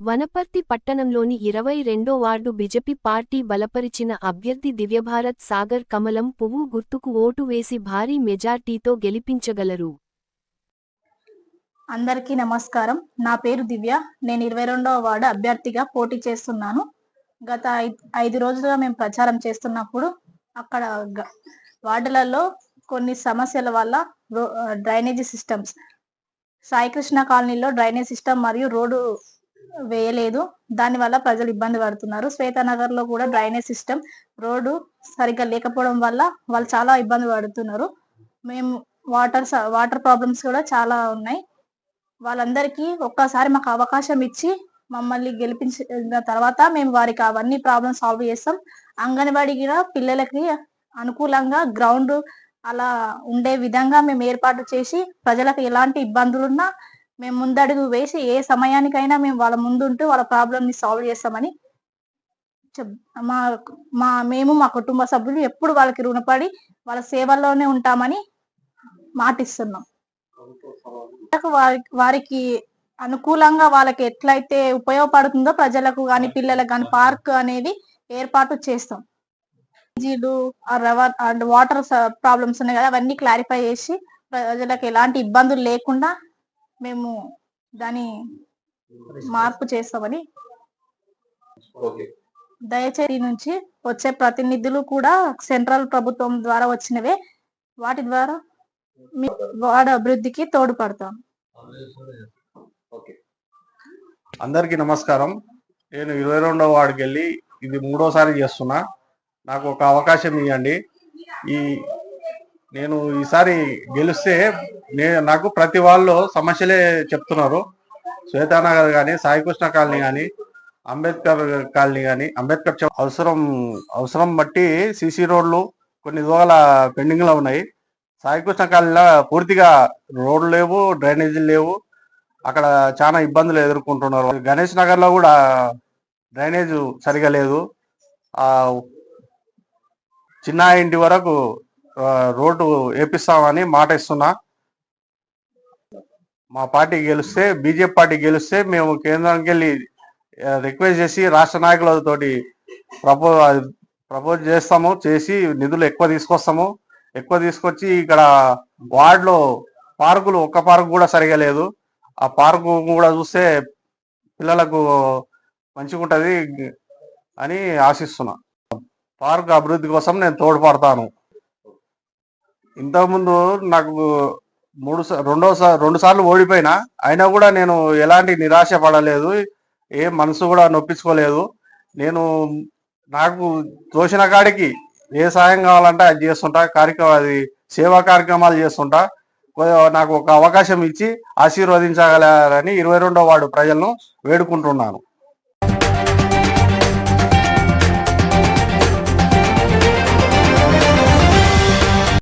వనపర్తి పట్టణంలోని 22వ ward BJP party బలపరిచిన అభ్యర్థి దివ్యభారత్ సాగర్ కమలం పువ్వు గుర్తుకు ఓటు వేసి భారీ మెజార్టీతో గెలిపించగలరు. అందరికీ నమస్కారం. నా పేరు దివ్య. నేను 22వ వార్డు అభ్యర్థిగా పోటీ చేస్తున్నాను. గత 5 రోజులుగా మేము ప్రచారం చేస్తున్నప్పుడు అక్కడ వార్డులలో కొన్ని సమస్యల వల్ల డ్రైనేజీ సిస్టమ్స్, సాయికృష్ణ కాలనీలో డ్రైనేజ్ సిస్టమ్ మరియు రోడ్డు వేయలేదు. దానివల్ల ప్రజలు ఇబ్బంది పడుతున్నారు. శ్వేతానగర్ లో కూడా డ్రైనేజ్ సిస్టమ్, రోడ్డు సరిగ్గా లేకపోవడం వల్ల వాళ్ళు చాలా ఇబ్బంది పడుతున్నారు. మేము వాటర్ ప్రాబ్లమ్స్ కూడా చాలా ఉన్నాయి. వాళ్ళందరికీ ఒక్కసారి మాకు అవకాశం ఇచ్చి మమ్మల్ని గెలిపించిన తర్వాత మేము వారికి అవన్నీ ప్రాబ్లమ్స్ సాల్వ్ చేస్తాం. అంగన్వాడీ పిల్లలకి అనుకూలంగా గ్రౌండ్ అలా ఉండే విధంగా మేము ఏర్పాటు చేసి ప్రజలకు ఎలాంటి ఇబ్బందులున్నా మేము ముందడుగు వేసి ఏ సమయానికైనా మేము వాళ్ళ ముందుంటూ వాళ్ళ ప్రాబ్లమ్ ని సాల్వ్ చేస్తామని మేము మా కుటుంబ సభ్యులు ఎప్పుడు వాళ్ళకి రుణపడి వాళ్ళ సేవల్లోనే ఉంటామని మాటిస్తున్నాం. వారికి అనుకూలంగా వాళ్ళకి ఎట్లయితే ఉపయోగపడుతుందో ప్రజలకు కానీ పిల్లలకు కానీ పార్క్ అనేది ఏర్పాటు చేస్తాం. వాటర్ ప్రాబ్లమ్స్ ఉన్నాయి కదా, అవన్నీ క్లారిఫై చేసి ప్రజలకు ఎలాంటి ఇబ్బందులు లేకుండా మేము దాని మార్పు చేస్తామని. దయచేసి నుంచి వచ్చే ప్రతినిధులు కూడా సెంట్రల్ ప్రభుత్వం ద్వారా వచ్చినవే, వాటి ద్వారా వార్డు అభివృద్ధికి తోడ్పడతాం. అందరికీ నమస్కారం. నేను 22వ వార్డుకి వెళ్ళి ఇది 3వసారి చేస్తున్నా. నాకు ఒక అవకాశం ఇవ్వండి. నేను ఈసారి గెలిస్తే నాకు ప్రతి వాళ్ళు సమస్యలే చెప్తున్నారు. శ్వేతానగర్ కానీ, సాయికృష్ణ కాలనీ కానీ, అంబేద్కర్ కాలనీ కానీ, అంబేద్కర్ అవసరం బట్టి సీసీ రోడ్లు కొన్ని దూరాల పెండింగ్ లో ఉన్నాయి. సాయికృష్ణ కాలనీలో పూర్తిగా రోడ్లు లేవు, డ్రైనేజీలు లేవు. అక్కడ చాలా ఇబ్బందులు ఎదుర్కొంటున్నారు. గణేష్ నగర్ లో కూడా డ్రైనేజ్ సరిగా లేదు. చిన్న ఇంటి వరకు రోడ్డు వేపిస్తామని మాట ఇస్తున్నా. మా పార్టీ గెలిస్తే, బీజేపీ పార్టీ గెలిస్తే మేము కేంద్రానికి వెళ్ళి రిక్వెస్ట్ చేసి రాష్ట్ర నాయకులతోటి ప్రపోజ్ చేస్తాము. చేసి నిధులు ఎక్కువ తీసుకొచ్చి ఇక్కడ వార్డులో పార్కులు ఒక్క పార్కు కూడా సరిగా లేదు. ఆ పార్కు కూడా చూస్తే పిల్లలకు మంచిగా ఉంటుంది అని ఆశిస్తున్నా. పార్క్ అభివృద్ధి కోసం నేను తోడ్పడతాను. ఇంతకుముందు నాకు 2 సార్లు ఓడిపోయినా, అయినా కూడా నేను ఎలాంటి నిరాశ పడలేదు, ఏ మనసు కూడా నొప్పించుకోలేదు. నాకు తోచిన కాడికి ఏ సాయం కావాలంటే అది చేస్తుంటా. సేవా కార్యక్రమాలు చేస్తుంటా. నాకు ఒక అవకాశం ఇచ్చి ఆశీర్వదించగలరని 22వ వార్డు ప్రజలను వేడుకుంటున్నాను.